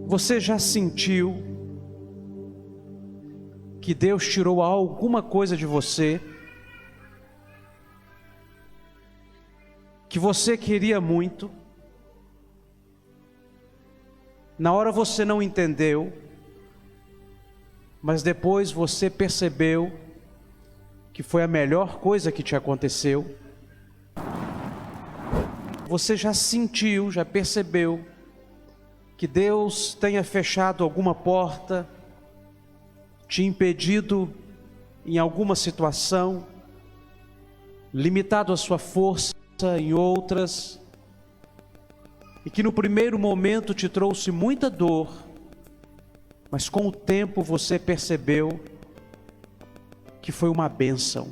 Você já sentiu que Deus tirou alguma coisa de você, que você queria muito, na hora você não entendeu, mas depois você percebeu que foi a melhor coisa que te aconteceu? Você já sentiu, já percebeu que Deus tenha fechado alguma porta, te impedido em alguma situação, limitado a sua força em outras, e que no primeiro momento te trouxe muita dor, mas com o tempo você percebeu que foi uma bênção?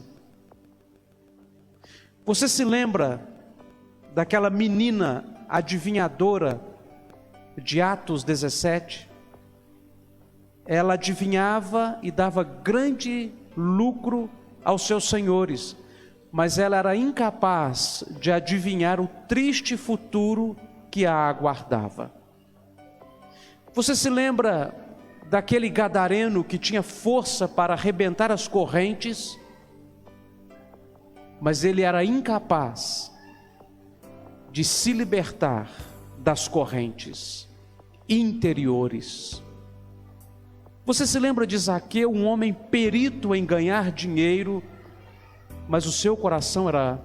Você se lembra daquela menina adivinhadora de Atos 17? Ela adivinhava e dava grande lucro aos seus senhores, mas ela era incapaz de adivinhar o triste futuro que a aguardava. Você se lembra daquele gadareno que tinha força para arrebentar as correntes, mas ele era incapaz de se libertar das correntes interiores? Você se lembra de Zaqueu, um homem perito em ganhar dinheiro, mas o seu coração era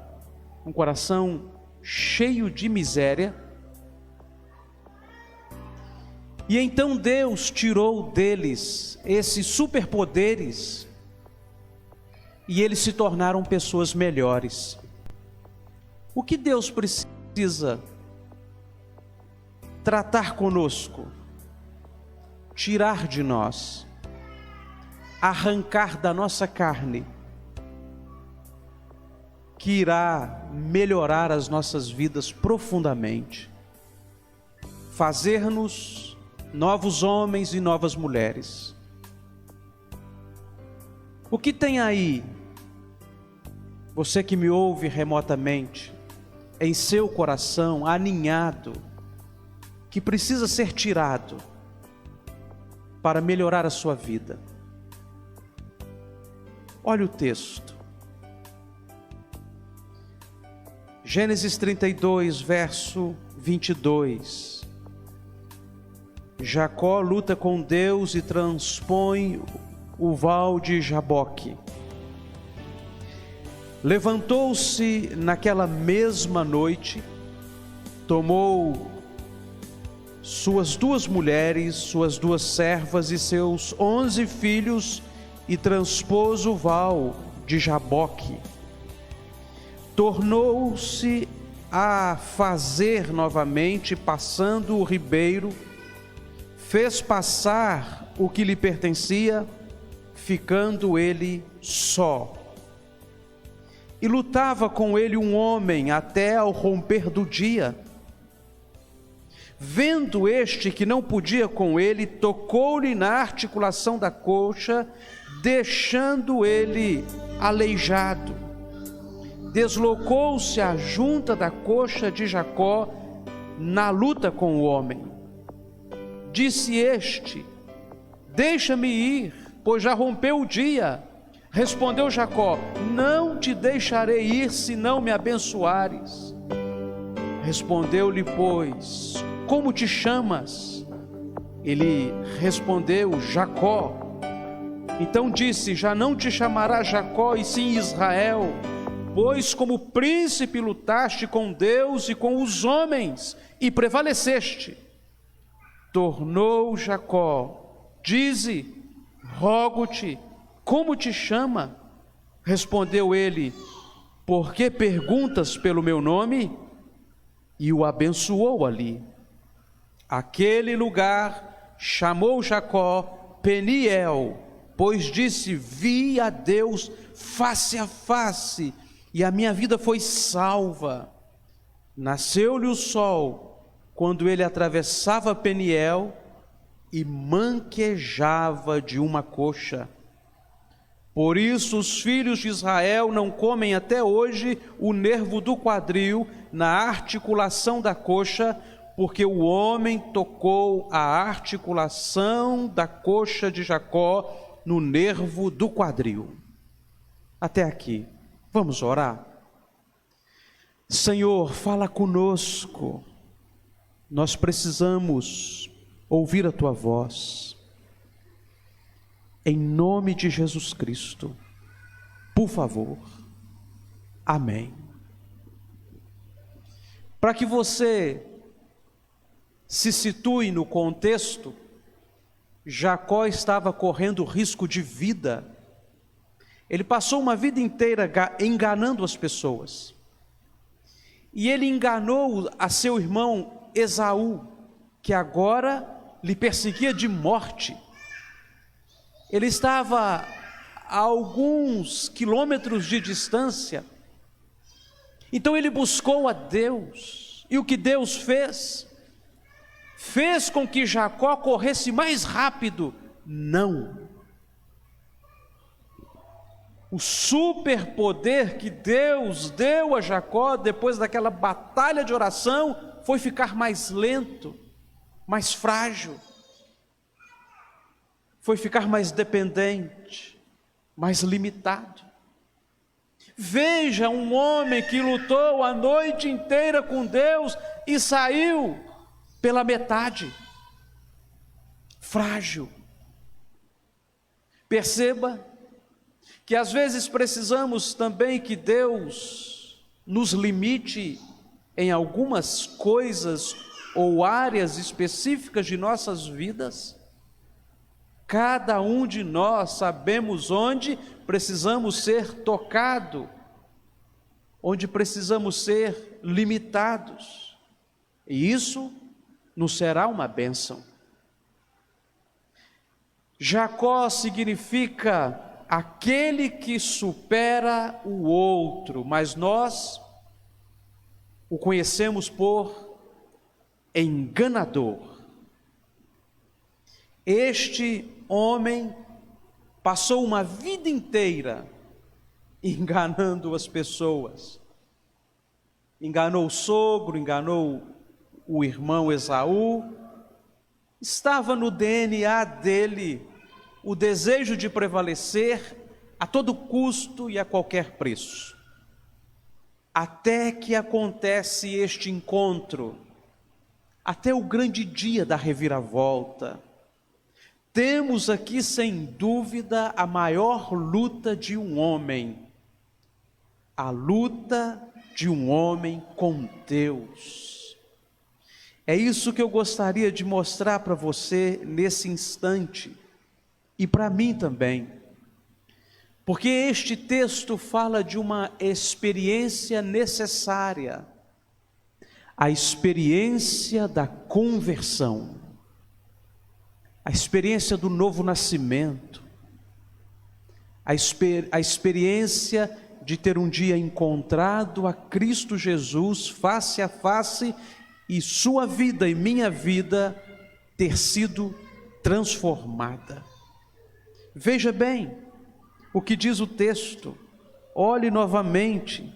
um coração cheio de miséria? E então Deus tirou deles esses superpoderes e eles se tornaram pessoas melhores. O que Deus precisa tratar conosco, tirar de nós, arrancar da nossa carne, que irá melhorar as nossas vidas profundamente, fazer-nos novos homens e novas mulheres? O que tem aí, você que me ouve remotamente, em seu coração aninhado, que precisa ser tirado para melhorar a sua vida? Olha o texto. Gênesis 32, verso 22. Jacó luta com Deus e transpõe o val de Jaboque. Levantou-se naquela mesma noite, tomou suas 2 mulheres, suas 2 servas e seus 11 filhos e transpôs o val de Jaboque. Tornou-se a fazer novamente, passando o ribeiro, fez passar o que lhe pertencia, ficando ele só. E lutava com ele um homem até ao romper do dia. Vendo este que não podia com ele, tocou-lhe na articulação da coxa, deixando ele aleijado. Deslocou-se a junta da coxa de Jacó na luta com o homem. Disse este: deixa-me ir, pois já rompeu o dia. Respondeu Jacó: não te deixarei ir, se não me abençoares. Respondeu-lhe, pois, como te chamas? Ele respondeu: Jacó. Então disse: já não te chamará Jacó, e sim Israel, pois como príncipe lutaste com Deus e com os homens, e prevaleceste. Tornou Jacó: dize, rogo-te, como te chama? Respondeu ele: por que perguntas pelo meu nome? E o abençoou ali. Aquele lugar chamou Jacó Peniel, pois disse: vi a Deus face a face, e a minha vida foi salva. Nasceu-lhe o sol quando ele atravessava Peniel e manquejava de uma coxa. Por isso os filhos de Israel não comem até hoje o nervo do quadril na articulação da coxa, porque o homem tocou a articulação da coxa de Jacó no nervo do quadril. Até aqui. Vamos orar? Senhor, fala conosco. Nós precisamos ouvir a Tua voz. Em nome de Jesus Cristo, por favor. Amém. Para que você se situe no contexto, Jacó estava correndo risco de vida. Ele passou uma vida inteira enganando as pessoas. E ele enganou a seu irmão Esaú, que agora lhe perseguia de morte. Ele estava a alguns quilômetros de distância. Então ele buscou a Deus. E o que Deus fez? Fez com que Jacó corresse mais rápido? Não. O superpoder que Deus deu a Jacó depois daquela batalha de oração foi ficar mais lento, mais frágil, foi ficar mais dependente, mais limitado. Veja um homem que lutou a noite inteira com Deus e saiu pela metade, frágil. Perceba que às vezes precisamos também que Deus nos limite em algumas coisas ou áreas específicas de nossas vidas. Cada um de nós sabemos onde precisamos ser tocados, onde precisamos ser limitados, e isso nos será uma bênção. Jacó significa aquele que supera o outro, mas nós o conhecemos por enganador. Este homem passou uma vida inteira enganando as pessoas. Enganou o sogro, enganou o irmão Esaú. Estava no DNA dele o desejo de prevalecer a todo custo e a qualquer preço. Até que acontece este encontro, até o grande dia da reviravolta. Temos aqui, sem dúvida, a maior luta de um homem, a luta de um homem com Deus. É isso que eu gostaria de mostrar para você nesse instante, e para mim também, porque este texto fala de uma experiência necessária, a experiência da conversão, a experiência do novo nascimento, a experiência de ter um dia encontrado a Cristo Jesus face a face e sua vida e minha vida ter sido transformada. Veja bem o que diz o texto, olhe novamente,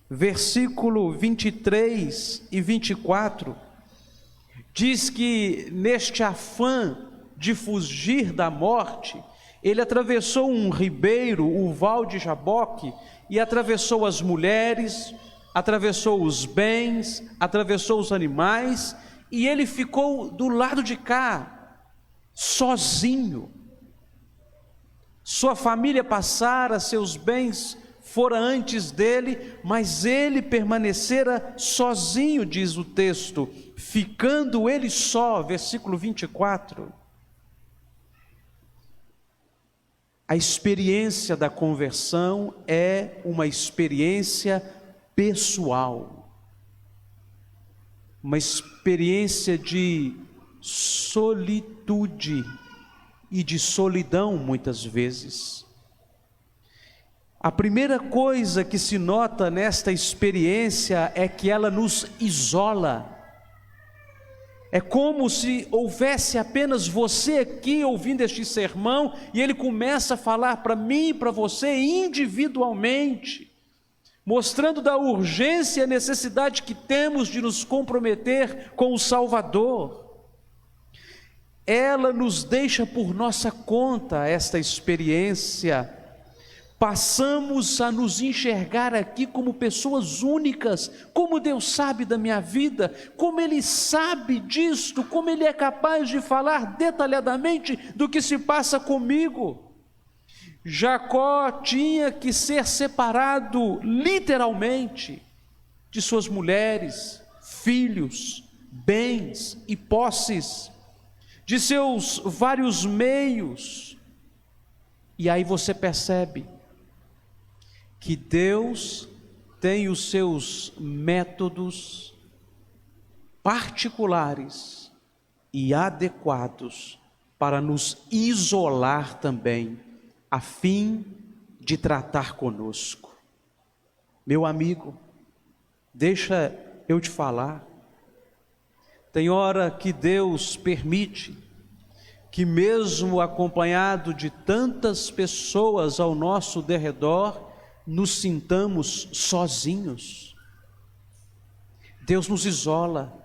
versículo 23 e 24, diz que neste afã de fugir da morte, ele atravessou um ribeiro, o Val de Jaboque, e atravessou as mulheres, atravessou os bens, atravessou os animais, e ele ficou do lado de cá, sozinho. Sua família passara, seus bens fora antes dele, mas ele permanecera sozinho, diz o texto, ficando ele só, versículo 24. A experiência da conversão é uma experiência pessoal, uma experiência de solitude e de solidão muitas vezes. A primeira coisa que se nota nesta experiência é que ela nos isola. É como se houvesse apenas você aqui ouvindo este sermão e ele começa a falar para mim e para você individualmente. mostrando da urgência e a necessidade que temos de nos comprometer com o Salvador. Ela nos deixa por nossa conta esta experiência. Passamos a nos enxergar aqui como pessoas únicas, como Deus sabe da minha vida, como Ele sabe disto, como Ele é capaz de falar detalhadamente do que se passa comigo. Jacó tinha que ser separado literalmente de suas mulheres, filhos, bens e posses, de seus vários meios. E aí você percebe que Deus tem os seus métodos particulares e adequados para nos isolar também, a fim de tratar conosco. Meu amigo, deixa eu te falar, tem hora que Deus permite que mesmo acompanhado de tantas pessoas ao nosso derredor, nos sintamos sozinhos. Deus nos isola.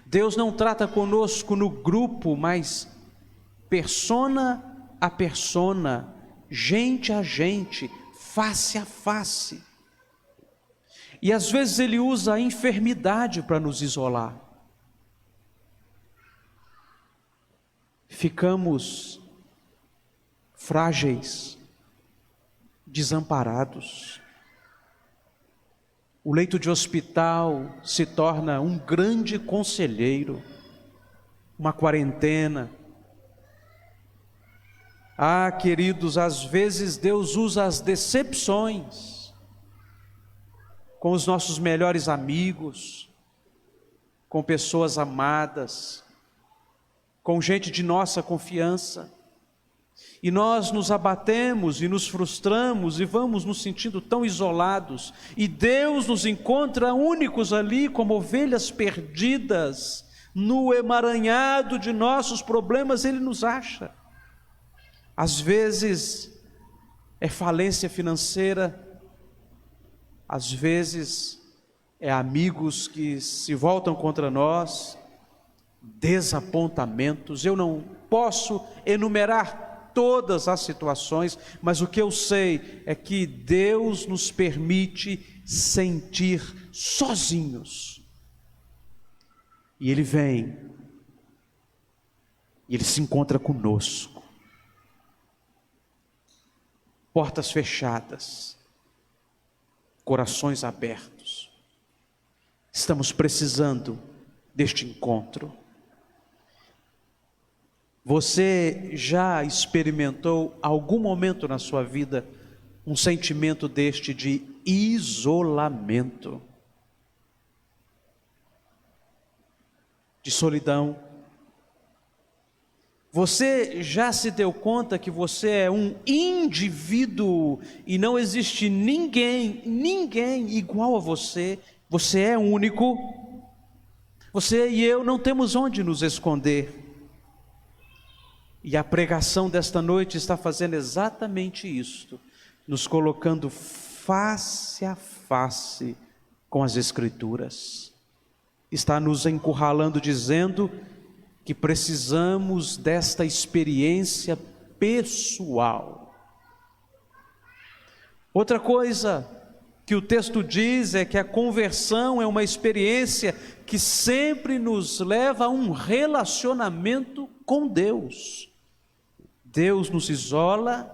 Deus não trata conosco no grupo, mas persona a persona, gente a gente, face a face. E às vezes Ele usa a enfermidade para nos isolar. Ficamos frágeis, desamparados. O leito de hospital se torna um grande conselheiro, uma quarentena. Ah, queridos, às vezes Deus usa as decepções com os nossos melhores amigos, com pessoas amadas, com gente de nossa confiança, e nós nos abatemos e nos frustramos e vamos nos sentindo tão isolados, e Deus nos encontra únicos ali como ovelhas perdidas, no emaranhado de nossos problemas Ele nos acha. Às vezes é falência financeira, às vezes é amigos que se voltam contra nós, desapontamentos. Eu não posso enumerar todas as situações, mas o que eu sei é que Deus nos permite sentir sozinhos. E Ele vem, e Ele se encontra conosco. Portas fechadas, corações abertos. Estamos precisando deste encontro. Você já experimentou algum momento na sua vida um sentimento deste de isolamento, de solidão? Você já se deu conta que você é um indivíduo e não existe ninguém igual a você? Você é único. Você e eu não temos onde nos esconder. E a pregação desta noite está fazendo exatamente isto, nos colocando face a face com as Escrituras. Está nos encurralando, dizendo que precisamos desta experiência pessoal. Outra coisa que o texto diz é que a conversão é uma experiência que sempre nos leva a um relacionamento com Deus. Deus nos isola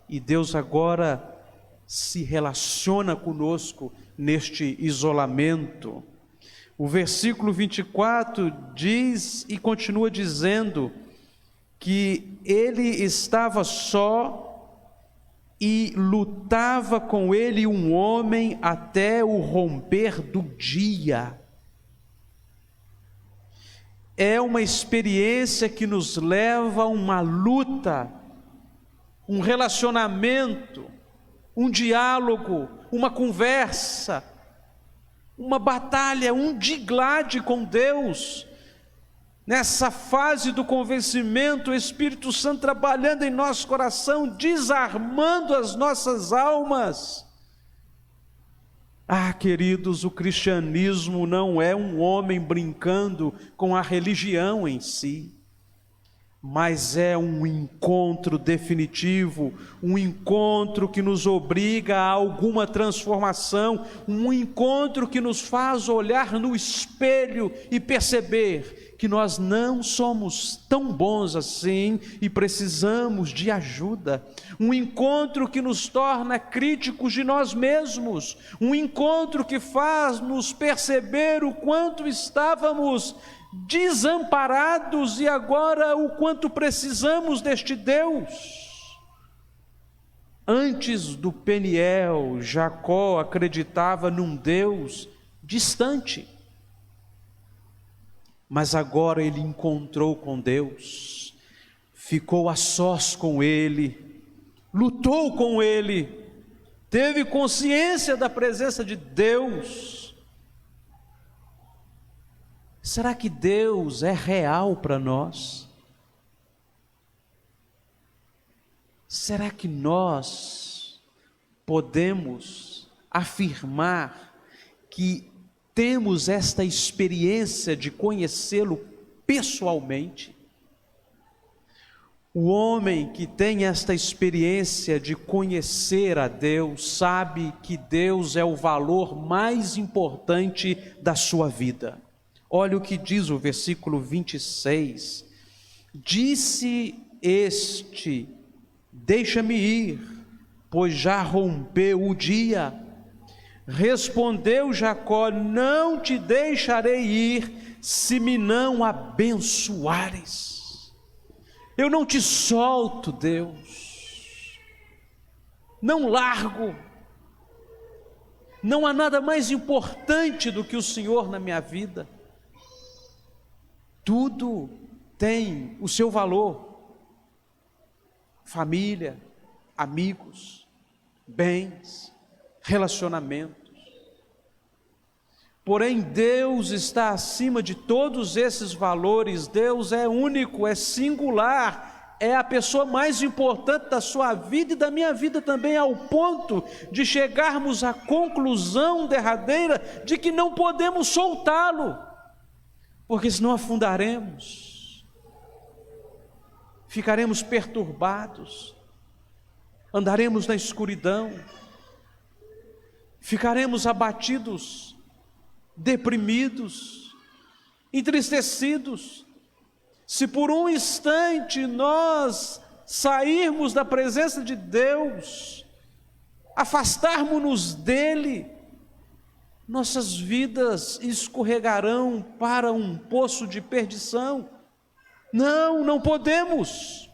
e Deus agora se relaciona conosco neste isolamento. O versículo 24 diz e continua dizendo que ele estava só e lutava com ele um homem até o romper do dia. É uma experiência que nos leva a uma luta, um relacionamento, um diálogo, uma conversa, uma batalha, um diglade com Deus. Nessa fase do convencimento, o Espírito Santo trabalhando em nosso coração, desarmando as nossas almas, Ah, queridos, o cristianismo não é um homem brincando com a religião em si, mas é um encontro definitivo, um encontro que nos obriga a alguma transformação, um encontro que nos faz olhar no espelho e perceber que nós não somos tão bons assim e precisamos de ajuda, um encontro que nos torna críticos de nós mesmos, um encontro que faz nos perceber o quanto estávamos desamparados e agora o quanto precisamos deste Deus. Antes do Peniel, Jacó acreditava num Deus distante, mas agora ele encontrou com Deus, ficou a sós com Ele, lutou com Ele, teve consciência da presença de Deus. Será que Deus é real para nós? Será que nós podemos afirmar que temos esta experiência de conhecê-lo pessoalmente? O homem que tem esta experiência de conhecer a Deus, sabe que Deus é o valor mais importante da sua vida. Olha o que diz o versículo 26. Disse este: deixa-me ir, pois já rompeu o dia. Respondeu Jacó: não te deixarei ir, se me não abençoares. Eu não te solto, Deus, não largo. Não há nada mais importante do que o Senhor na minha vida. Tudo tem o seu valor: família, amigos, bens, relacionamentos. Porém, Deus está acima de todos esses valores. Deus é único, é singular, é a pessoa mais importante da sua vida e da minha vida também, ao ponto de chegarmos à conclusão derradeira de que não podemos soltá-lo, porque senão afundaremos, ficaremos perturbados, andaremos na escuridão, ficaremos abatidos, deprimidos, entristecidos. Se por um instante nós sairmos da presença de Deus, afastarmos-nos dele, nossas vidas escorregarão para um poço de perdição. Não podemos.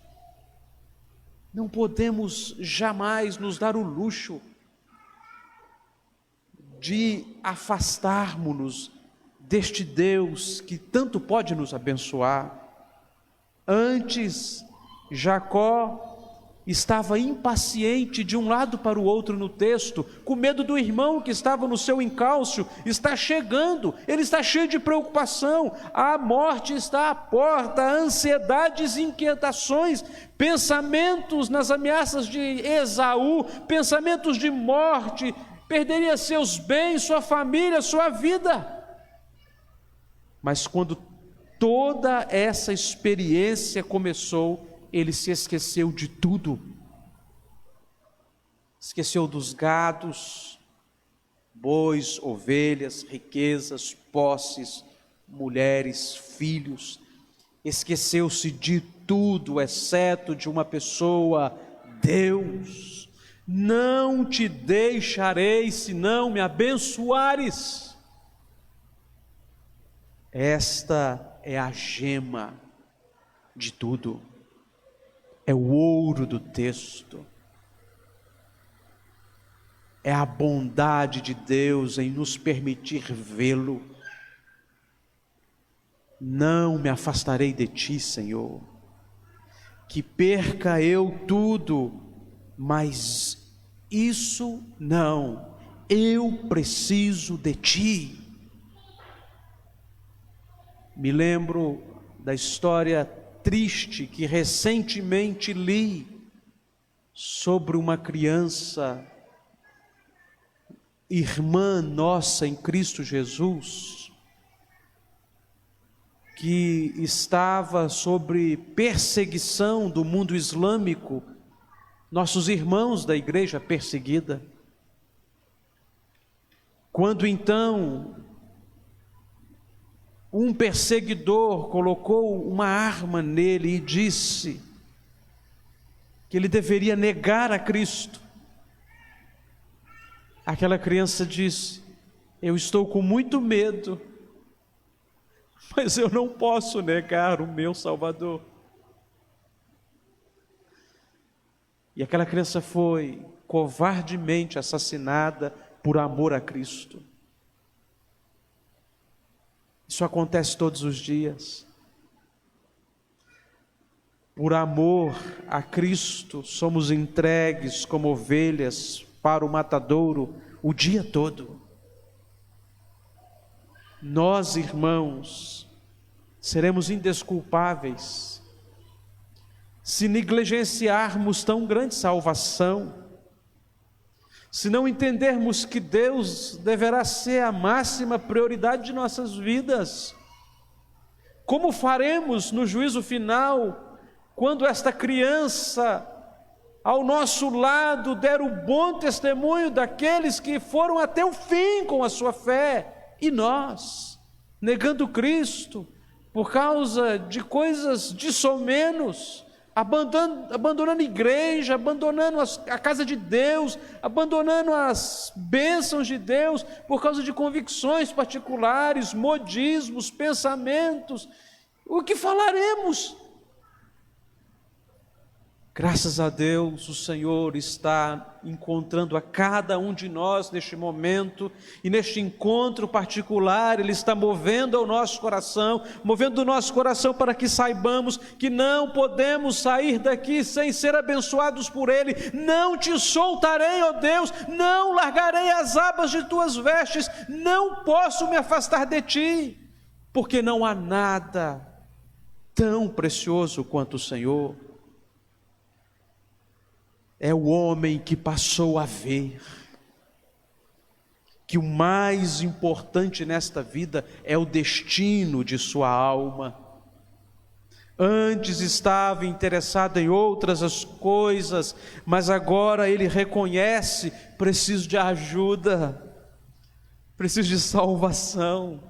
Não podemos jamais nos dar o luxo de afastarmos-nos deste Deus que tanto pode nos abençoar. Antes, Jacó estava impaciente de um lado para o outro no texto, com medo do irmão que estava no seu encalço, está chegando, ele está cheio de preocupação, a morte está à porta, ansiedades e inquietações, pensamentos nas ameaças de Esaú, pensamentos de morte, perderia seus bens, sua família, sua vida. Mas quando toda essa experiência começou, ele se esqueceu de tudo. Esqueceu dos gados, bois, ovelhas, riquezas, posses, mulheres, filhos. Esqueceu-se de tudo, exceto de uma pessoa: Deus. Não te deixarei se não me abençoares. Esta é a gema de tudo. É o ouro do texto, é a bondade de Deus em nos permitir vê-lo. Não me afastarei de ti, Senhor, que perca eu tudo, mas isso não, eu preciso de ti. Me lembro da história triste que recentemente li sobre uma criança irmã nossa em Cristo Jesus, que estava sob perseguição do mundo islâmico, nossos irmãos da igreja perseguida, quando então um perseguidor colocou uma arma nele e disse que ele deveria negar a Cristo, aquela criança disse: eu estou com muito medo, mas eu não posso negar o meu Salvador. E aquela criança foi covardemente assassinada por amor a Cristo. Isso acontece todos os dias. Por amor a Cristo, somos entregues como ovelhas para o matadouro o dia todo. Nós, irmãos, seremos indesculpáveis se negligenciarmos tão grande salvação, se não entendermos que Deus deverá ser a máxima prioridade de nossas vidas. Como faremos no juízo final, quando esta criança ao nosso lado der o bom testemunho daqueles que foram até o fim com a sua fé, e nós, negando Cristo, por causa de coisas de somenos, abandonando a igreja, abandonando a casa de Deus, abandonando as bênçãos de Deus, por causa de convicções particulares, modismos, pensamentos, o que falaremos? Graças a Deus, o Senhor está encontrando a cada um de nós neste momento, e neste encontro particular, Ele está movendo o nosso coração para que saibamos que não podemos sair daqui sem ser abençoados por Ele. Não te soltarei, ó Deus, não largarei as abas de tuas vestes, não posso me afastar de ti, porque não há nada tão precioso quanto o Senhor. É o homem que passou a ver que o mais importante nesta vida é o destino de sua alma. Antes estava interessado em outras as coisas, mas agora ele reconhece: preciso de ajuda, preciso de salvação,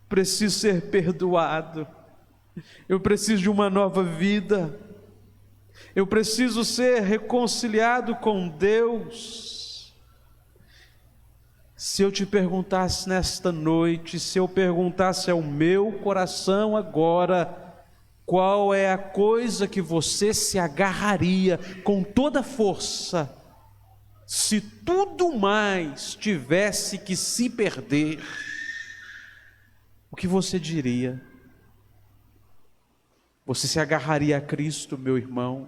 preciso ser perdoado, eu preciso de uma nova vida, eu preciso ser reconciliado com Deus. Se eu te perguntasse nesta noite, se eu perguntasse ao meu coração agora, qual é a coisa que você se agarraria com toda força, se tudo mais tivesse que se perder, o que você diria? Você se agarraria a Cristo, meu irmão,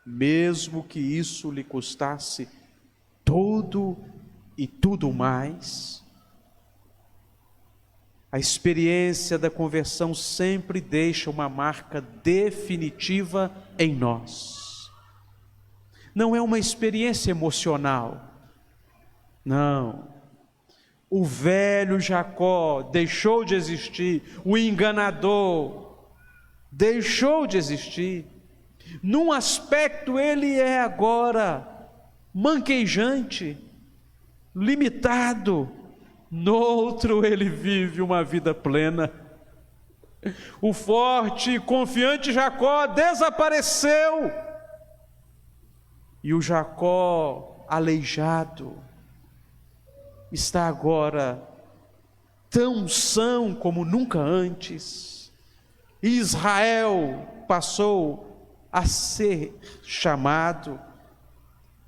mesmo que isso lhe custasse todo e tudo mais? A experiência da conversão sempre deixa uma marca definitiva em nós. Não é uma experiência emocional, não. O velho Jacó deixou de existir, o enganador deixou de existir. Num aspecto ele é agora manquejante, limitado. No outro ele vive uma vida plena. O forte e confiante Jacó desapareceu, e o Jacó aleijado está agora tão são como nunca antes. Israel passou a ser chamado,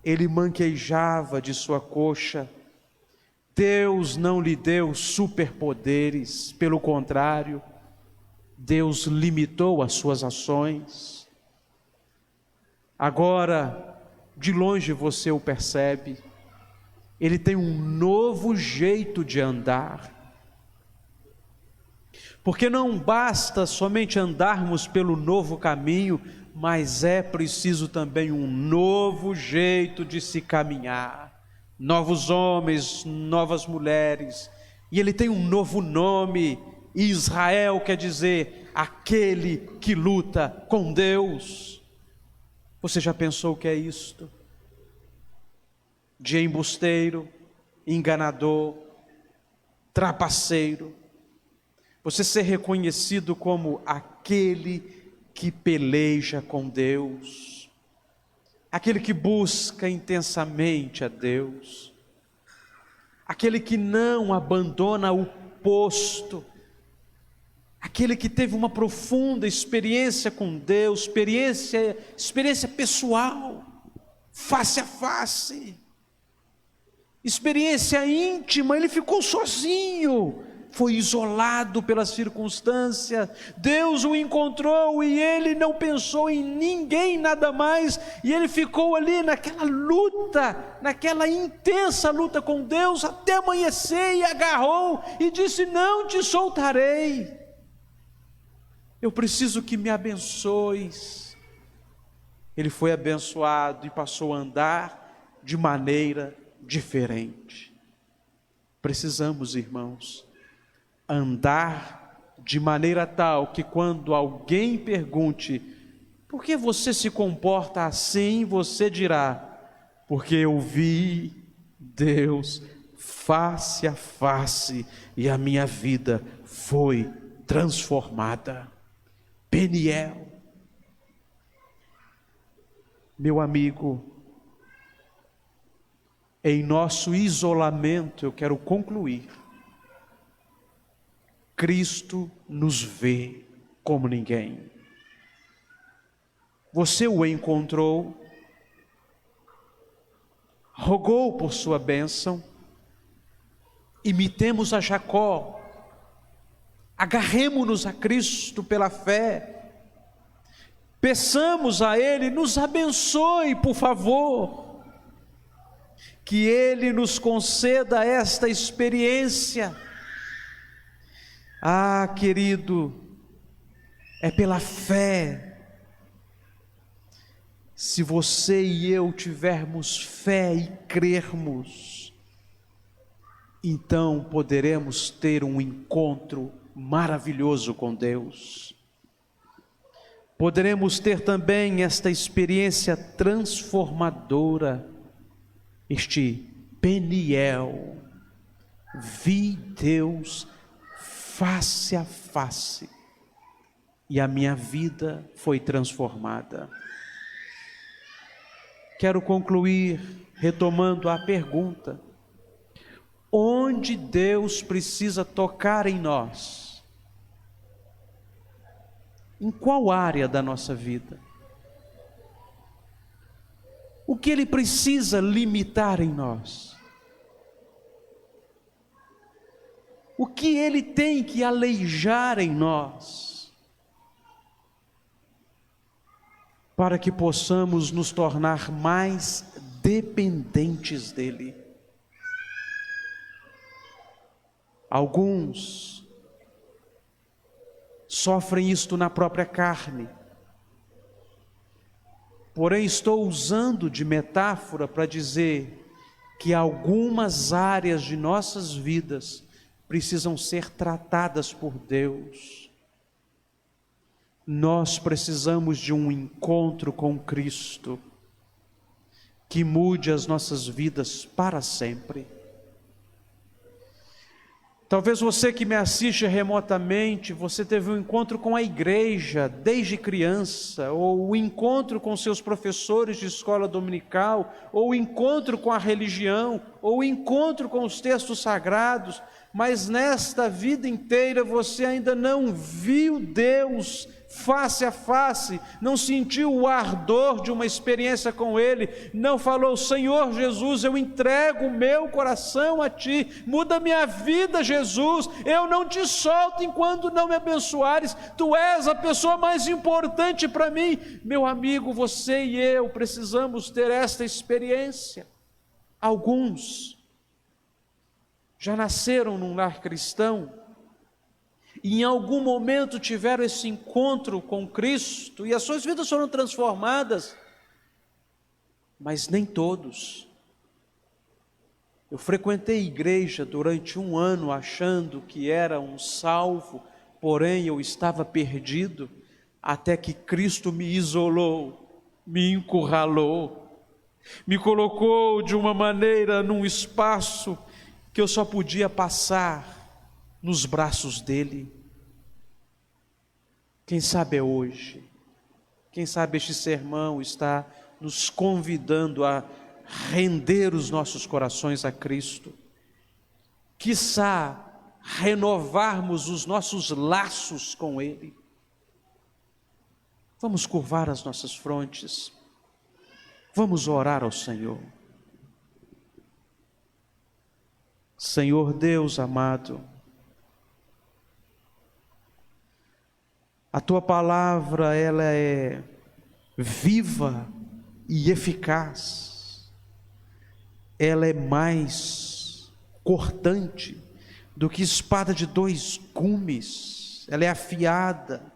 ele manquejava de sua coxa. Deus não lhe deu superpoderes, pelo contrário, Deus limitou as suas ações. Agora, de longe você o percebe, ele tem um novo jeito de andar. Porque não basta somente andarmos pelo novo caminho, mas é preciso também um novo jeito de se caminhar. novos homens, novas mulheres, e ele tem um novo nome. Israel quer dizer aquele que luta com Deus. Você já pensou o que é isto? De embusteiro, enganador, trapaceiro, você ser reconhecido como aquele que peleja com Deus, aquele que busca intensamente a Deus, aquele que não abandona o posto, aquele que teve uma profunda experiência com Deus, experiência pessoal, face a face, experiência íntima. Ele ficou sozinho, foi isolado pelas circunstâncias. Deus o encontrou e ele não pensou em ninguém, nada mais, e ele ficou ali naquela luta, naquela intensa luta com Deus até amanhecer, e agarrou e disse: não te soltarei, eu preciso que me abençoes. Ele foi abençoado e passou a andar de maneira diferente. Precisamos, irmãos, andar de maneira tal que quando alguém pergunte: por que você se comporta assim? Você dirá: porque eu vi Deus face a face e a minha vida foi transformada. Peniel. Meu amigo, em nosso isolamento, eu quero concluir, Cristo nos vê como ninguém. Você o encontrou, rogou por sua bênção, imitemos a Jacó, agarremo-nos a Cristo pela fé, peçamos a Ele, nos abençoe, por favor, que Ele nos conceda esta experiência. Ah, querido, é pela fé. Se você e eu tivermos fé e crermos, então poderemos ter um encontro maravilhoso com Deus. Poderemos ter também esta experiência transformadora, este Peniel, vi Deus face a face e a minha vida foi transformada. Quero concluir retomando a pergunta: onde Deus precisa tocar em nós? Em qual área da nossa vida? O que Ele precisa limitar em nós? O que Ele tem que aleijar em nós? Para que possamos nos tornar mais dependentes dEle. Alguns sofrem isto na própria carne. Porém, estou usando de metáfora para dizer que algumas áreas de nossas vidas precisam ser tratadas por Deus. Nós precisamos de um encontro com Cristo que mude as nossas vidas para sempre. Talvez você que me assiste remotamente, você teve um encontro com a igreja desde criança, ou o encontro com seus professores de escola dominical, ou o encontro com a religião, ou o encontro com os textos sagrados, mas nesta vida inteira você ainda não viu Deus face a face, não sentiu o ardor de uma experiência com Ele, não falou: Senhor Jesus, eu entrego o meu coração a Ti, muda minha vida, Jesus, eu não te solto enquanto não me abençoares, Tu és a pessoa mais importante para mim. Meu amigo, você e eu precisamos ter esta experiência. Alguns já nasceram num lar cristão, e em algum momento tiveram esse encontro com Cristo, e as suas vidas foram transformadas, mas nem todos. Eu frequentei igreja durante 1 ano achando que era um salvo, porém eu estava perdido, até que Cristo me isolou, me encurralou, me colocou de uma maneira num espaço que eu só podia passar nos braços dele. Quem sabe é hoje, quem sabe este sermão está nos convidando a render os nossos corações a Cristo, quiçá renovarmos os nossos laços com Ele. Vamos curvar as nossas frontes, vamos orar ao Senhor. Senhor Deus amado, a Tua palavra ela é viva e eficaz. Ela é mais cortante do que espada de 2 gumes, ela é afiada,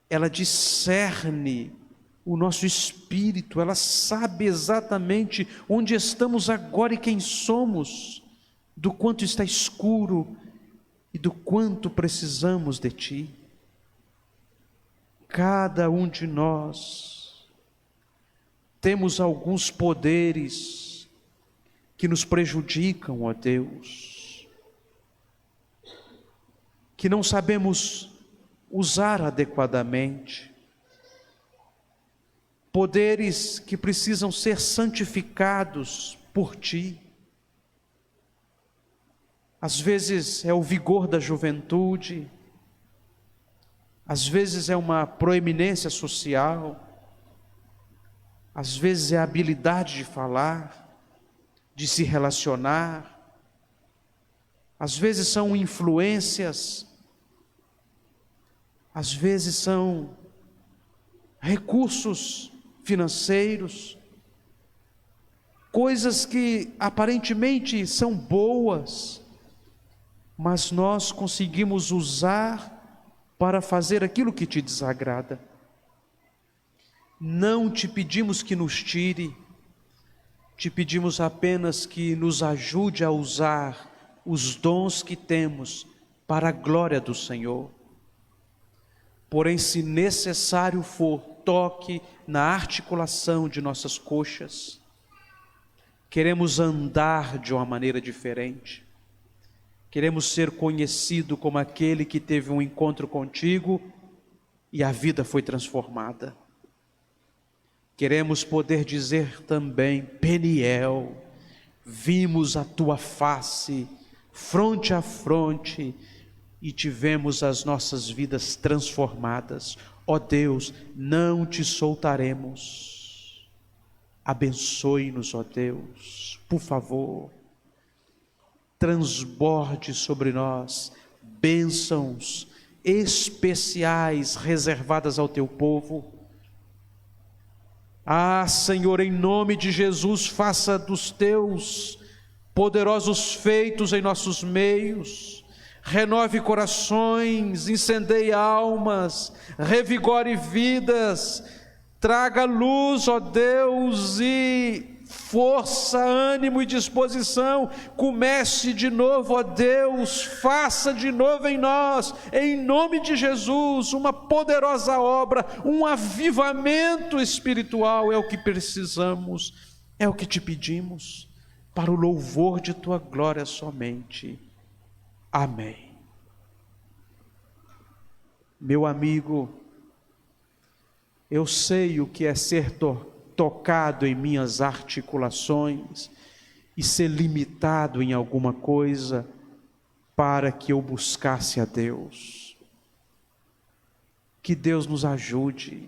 ela discerne o nosso espírito, ela sabe exatamente onde estamos agora e quem somos, do quanto está escuro e do quanto precisamos de Ti. Cada um de nós temos alguns poderes que nos prejudicam, ó Deus, que não sabemos usar adequadamente, poderes que precisam ser santificados por Ti. Às vezes é o vigor da juventude, às vezes é uma proeminência social, às vezes é a habilidade de falar, de se relacionar, às vezes são influências, às vezes são recursos financeiros, coisas que aparentemente são boas, mas nós conseguimos usar para fazer aquilo que Te desagrada. Não Te pedimos que nos tire, Te pedimos apenas que nos ajude a usar os dons que temos para a glória do Senhor. Porém, se necessário for, toque na articulação de nossas coxas. Queremos andar de uma maneira diferente. Queremos ser conhecido como aquele que teve um encontro contigo e a vida foi transformada. Queremos poder dizer também, Peniel, vimos a Tua face, fronte a fronte, e tivemos as nossas vidas transformadas. Ó Deus, não Te soltaremos. Abençoe-nos, ó Deus, por favor. Transborde sobre nós bênçãos especiais reservadas ao Teu povo. Ah, Senhor, em nome de Jesus, faça dos Teus poderosos feitos em nossos meios, renove corações, incendeie almas, revigore vidas, traga luz, ó Deus, e força, ânimo e disposição. Comece de novo, ó Deus, faça de novo em nós, em nome de Jesus, uma poderosa obra, um avivamento espiritual. É o que precisamos, é o que Te pedimos, para o louvor de Tua glória somente. Amém. Meu amigo, eu sei o que é ser tocado em minhas articulações e ser limitado em alguma coisa para que eu buscasse a Deus. Que Deus nos ajude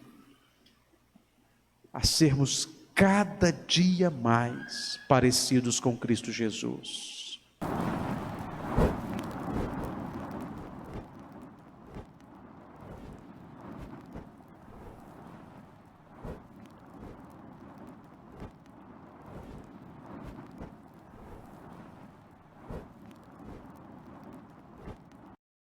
a sermos cada dia mais parecidos com Cristo Jesus.